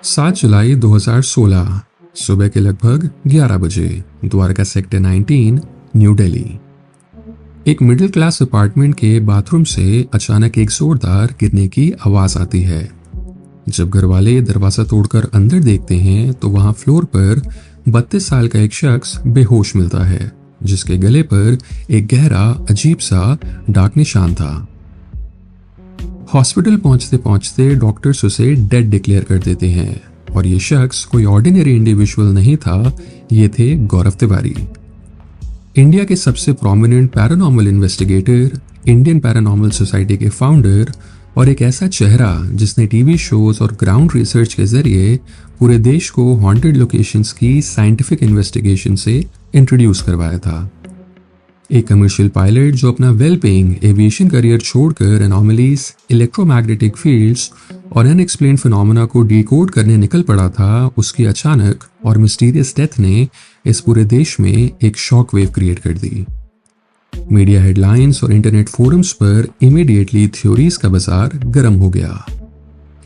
7 जुलाई 2016 सुबह के लगभग 11 बजे द्वारका सेक्टर 19 न्यू दिल्ली। एक मिडिल क्लास अपार्टमेंट के बाथरूम से अचानक एक जोरदार गिरने की आवाज आती है। जब घर वाले दरवाजा तोड़कर अंदर देखते हैं तो वहां फ्लोर पर 32 साल का एक शख्स बेहोश मिलता है, जिसके गले पर एक गहरा अजीब सा दाग निशान था। हॉस्पिटल पहुंचते पहुंचते डॉक्टर्स उसे डेड डिक्लेयर कर देते हैं और ये शख्स कोई ऑर्डिनरी इंडिविजुअल नहीं था, ये थे गौरव तिवारी, इंडिया के सबसे prominent paranormal investigator, Indian paranormal society के फाउंडर और एक ऐसा चेहरा जिसने टीवी शोज और ग्राउंड रिसर्च के जरिए पूरे देश को हॉन्टेड लोकेशंस की साइंटिफिक इन्वेस्टिगेशन से इंट्रोड्यूस करवाया था। एक कमर्शियल पायलट जो अपना वेल पेइंग एविएशन करियर छोड़कर एनॉमलीज, इलेक्ट्रोमैग्नेटिक फील्ड्स और अनएक्सप्लेन्ड फिनोमेना को डिकोड करने निकल पड़ा था, उसकी अचानक और मिस्टीरियस डेथ ने इस पूरे देश में एक शॉक वेव क्रिएट कर दी। मीडिया हेडलाइंस और इंटरनेट फोरम्स पर इमीडिएटली थ्योरीज का बाजार गर्म हो गया।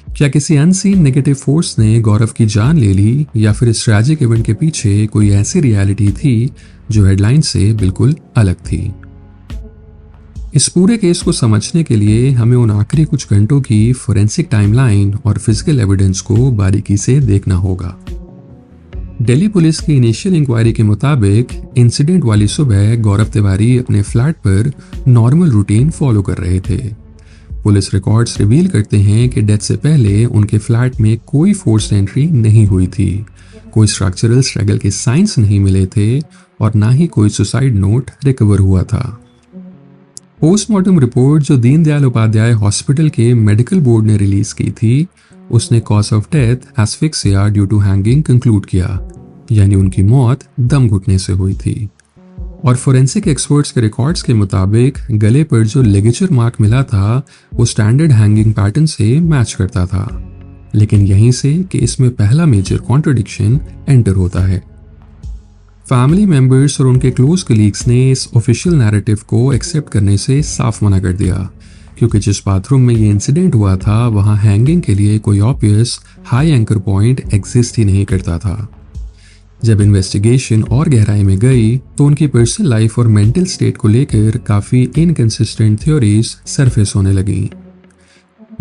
क्या किसी अनसीन नेगेटिव फोर्स ने गौरव की जान ले ली, या फिर इस ट्रैजिक इवेंट के पीछे कोई ऐसी रियलिटी थी जो हेडलाइन से बिल्कुल अलग थी? इस पूरे केस को समझने के लिए हमें उन आखिरी कुछ घंटों की फोरेंसिक टाइमलाइन और फिजिकल एविडेंस को बारीकी से देखना होगा। दिल्ली पुलिस की इनिशियल इंक्वायरी के मुताबिक इंसिडेंट वाली सुबह गौरव तिवारी अपने फ्लैट पर नॉर्मल रूटीन फॉलो कर रहे थे। पुलिस रिकॉर्ड्स रिवील करते हैं कि डेथ से पहले उनके फ्लैट में कोई फोर्स्ड एंट्री नहीं हुई थी, कोई स्ट्रक्चरल स्ट्रगल के साइंस नहीं मिले थे और ना ही कोई सुसाइड नोट रिकवर हुआ था। पोस्टमार्टम रिपोर्ट जो दीनदयाल उपाध्याय हॉस्पिटल के मेडिकल बोर्ड ने रिलीज की थी, उसने cause of death asphyxia due to hanging conclude किया, यानी उनकी मौत दम घुटने से हुई थी। और फोरेंसिक एक्सपर्ट्स के रिकॉर्ड्स के मुताबिक गले पर जो लिगेचर मार्क मिला था वो स्टैंडर्ड हैंगिंग पैटर्न से मैच करता था। लेकिन यहीं से केस में पहला मेजर कॉन्ट्रडिक्शन एंटर होता है। फैमिली मेंबर्स और उनके क्लोज कलीग्स ने इस ऑफिशियल नैरेटिव को एक्सेप्ट करने से साफ मना कर दिया, क्योंकि जिस बाथरूम में ये इंसिडेंट हुआ था वहां हैंगिंग के लिए कोई obvious high anchor point exist ही नहीं करता था। जब इन्वेस्टिगेशन और गहराई में गई तो उनकी पर्सनल लाइफ और मेंटल स्टेट को लेकर काफी इनकंसिस्टेंट थ्योरीज सरफेस होने लगी।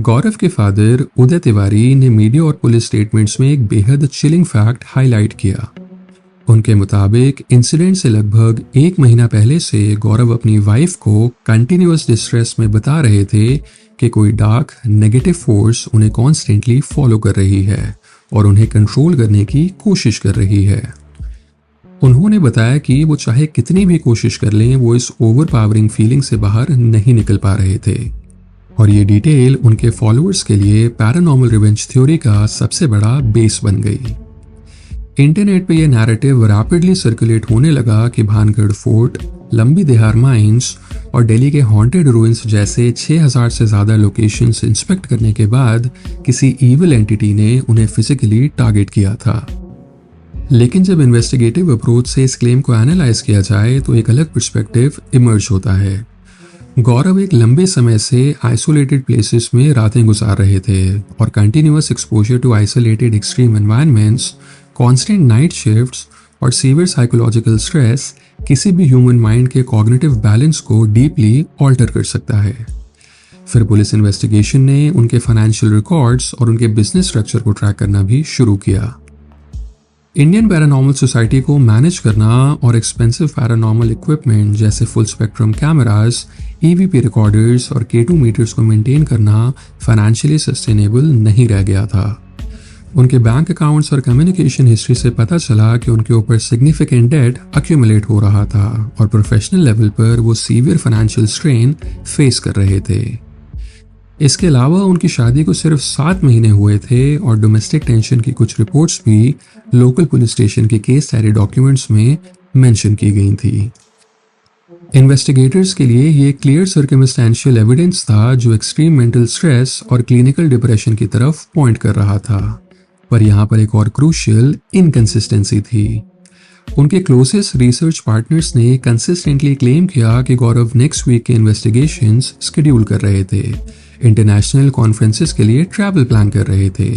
गौरव के फादर उदय तिवारी ने मीडिया और पुलिस स्टेटमेंट्स में एक बेहद चिलिंग फैक्ट हाईलाइट किया। उनके मुताबिक इंसिडेंट से लगभग 1 महीना पहले से गौरव अपनी वाइफ को कंटिन्यूअस डिस्ट्रेस में बता रहे थे कि कोई डार्क नेगेटिव फोर्स उन्हें कॉन्स्टेंटली फॉलो कर रही है और उन्हें कंट्रोल करने की कोशिश कर रही है। उन्होंने बताया कि वो चाहे कितनी भी कोशिश कर लें, वो इस ओवरपावरिंग फीलिंग से बाहर नहीं निकल पा रहे थे। और ये डिटेल उनके फॉलोअर्स के लिए पैरानॉर्मल रिवेंज थ्योरी का सबसे बड़ा बेस बन गई। इंटरनेट पे ये नैरेटिव रैपिडली सर्कुलेट होने लगा कि भानगढ़ फोर्ट, लंबी देहार माइंस और दिल्ली के हॉन्टेड रूइंस जैसे 6000 से ज़्यादा लोकेशंस इंस्पेक्ट करने के बाद किसी ईविल एंटिटी ने उन्हें फिजिकली टारगेट किया था। लेकिन जब इन्वेस्टिगेटिव अप्रोच से इस क्लेम को एनालाइज किया जाए तो एक अलग पर्सपेक्टिव इमर्ज होता है। गौरव एक लंबे समय से आइसोलेटेड प्लेसेस में रातें गुजार रहे थे और continuous exposure to isolated extreme environments, constant night shifts और सीवियर साइकोलॉजिकल स्ट्रेस किसी भी ह्यूमन माइंड के कॉग्निटिव बैलेंस को डीपली ऑल्टर कर सकता है। फिर पुलिस इन्वेस्टिगेशन ने उनके फाइनेंशियल रिकॉर्ड्स और उनके बिजनेस स्ट्रक्चर को ट्रैक करना भी शुरू किया। इंडियन पैरानॉर्मल सोसाइटी को मैनेज करना और एक्सपेंसिव पैरानॉर्मल इक्विपमेंट जैसे full spectrum cameras, EVP recorders और K2 मीटर्स को मेंटेन करना फाइनेंशियली सस्टेनेबल नहीं रह गया था। उनके बैंक अकाउंट्स और कम्युनिकेशन हिस्ट्री से पता चला कि उनके ऊपर सिग्निफिकेंट डेट अक्यूमुलेट हो रहा था और प्रोफेशनल लेवल पर वो सीवियर फाइनेंशियल स्ट्रेन फेस कर रहे थे। इसके अलावा उनकी शादी को सिर्फ 7 महीने हुए थे और डोमेस्टिक टेंशन की कुछ रिपोर्ट्स भी लोकल पुलिस स्टेशन के केस डायरी डॉक्यूमेंट्स में मेंशन की गई थी। इन्वेस्टिगेटर्स के लिए ये क्लियर सर्कमस्टेंशियल एविडेंस था जो एक्सट्रीम मेंटल स्ट्रेस और क्लिनिकल डिप्रेशन की तरफ पॉइंट कर रहा था। पर यहाँ पर एक और क्रूशियल इनकंसिस्टेंसी थी। उनके क्लोजेस्ट रिसर्च पार्टनर्स ने कंसिस्टेंटली क्लेम किया कि गौरव नेक्स्ट वीक के इन्वेस्टिगेशंस शेड्यूल कर रहे थे, इंटरनेशनल कॉन्फ्रेंसेस के लिए ट्रैवल प्लान कर रहे थे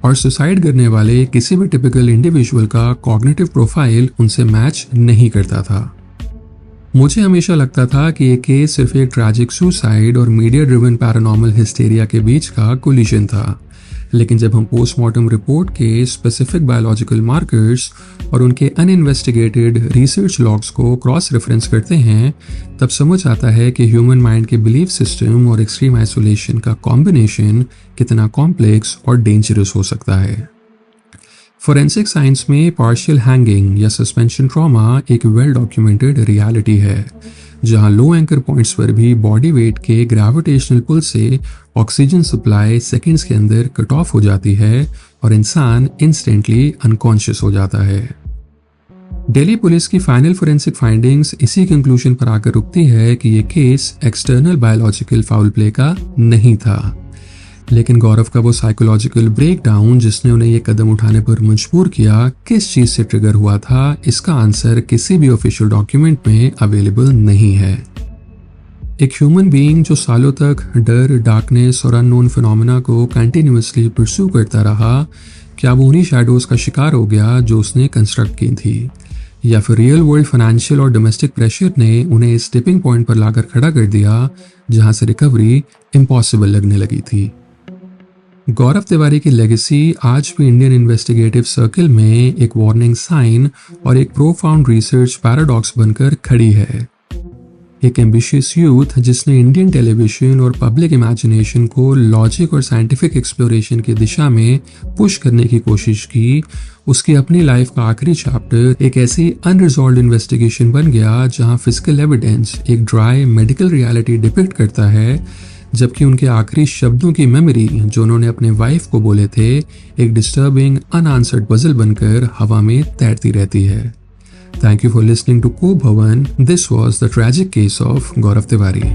और सुसाइड करने वाले किसी भी टिपिकल इंडिविजुअल का कॉग्निटिव प्रोफाइल उनसे मैच नहीं करता था। मुझे हमेशा लगता था कि ये केस सिर्फ एक ट्रैजिक सुसाइड और मीडिया ड्रिवन पैरानॉर्मल हिस्टेरिया के बीच का कोलिजन था, लेकिन जब हम पोस्टमार्टम रिपोर्ट के स्पेसिफिक बायोलॉजिकल मार्कर्स और उनके अनइन्वेस्टिगेटेड रिसर्च लॉग्स को क्रॉस रेफरेंस करते हैं, तब समझ आता है कि ह्यूमन माइंड के बिलीफ सिस्टम और एक्सट्रीम आइसोलेशन का कॉम्बिनेशन कितना कॉम्प्लेक्स और डेंजरस हो सकता है। फोरेंसिक साइंस में पार्शियल हैंगिंग या सस्पेंशन ट्रॉमा एक वेल डॉक्यूमेंटेड रियलिटी है, जहां लो एंकर पॉइंट्स पर भी बॉडी वेट के ग्रेविटेशनल पुल से ऑक्सीजन सप्लाई सेकंड्स के अंदर कट ऑफ हो जाती है और इंसान इंस्टेंटली अनकॉन्शियस हो जाता है। दिल्ली पुलिस की फाइनल फोरेंसिक फाइंडिंग्स इसी कंक्लूजन पर आकर रुकती है कि ये case external biological foul play का नहीं था, लेकिन गौरव का वो साइकोलॉजिकल ब्रेकडाउन जिसने उन्हें ये कदम उठाने पर मजबूर किया, किस चीज से ट्रिगर हुआ था, इसका आंसर किसी भी ऑफिशियल डॉक्यूमेंट में अवेलेबल नहीं है। एक ह्यूमन बीइंग जो सालों तक डर, डार्कनेस और अननोन फिनोमेना को कंटिन्यूअसली परस्यू करता रहा, क्या वो उन्हीं शैडोज का शिकार हो गया जो उसने कंस्ट्रक्ट की थी, या फिर रियल वर्ल्ड फाइनेंशियल और डोमेस्टिक प्रेशर ने उन्हें इस टिपिंग पॉइंट पर लाकर खड़ा कर दिया जहां से रिकवरी इम्पॉसिबल लगने लगी थी। गौरव तिवारी की लेगेसी आज भी इंडियन इन्वेस्टिगेटिव सर्किल में एक वार्निंग साइन और एक प्रोफाउंड रिसर्च पैराडॉक्स बनकर खड़ी है। एक एम्बिशियस यूथ जिसने इंडियन टेलीविजन और पब्लिक इमेजिनेशन को लॉजिक और साइंटिफिक एक्सप्लोरेशन की दिशा में पुश करने की कोशिश की, उसकी अपनी लाइफ का आखिरी चैप्टर एक ऐसी अनरिजॉल्व्ड इन्वेस्टिगेशन बन गया जहां फिजिकल एविडेंस एक ड्राई मेडिकल रियलिटी डिपिक्ट करता है, जबकि उनके आखिरी शब्दों की मेमोरी जो उन्होंने अपने वाइफ को बोले थे, एक डिस्टर्बिंग अनआंसर्ड पजल बनकर हवा में तैरती रहती है। Thank you for listening to Co Bhavan. This was the tragic case of Gaurav Tiwari.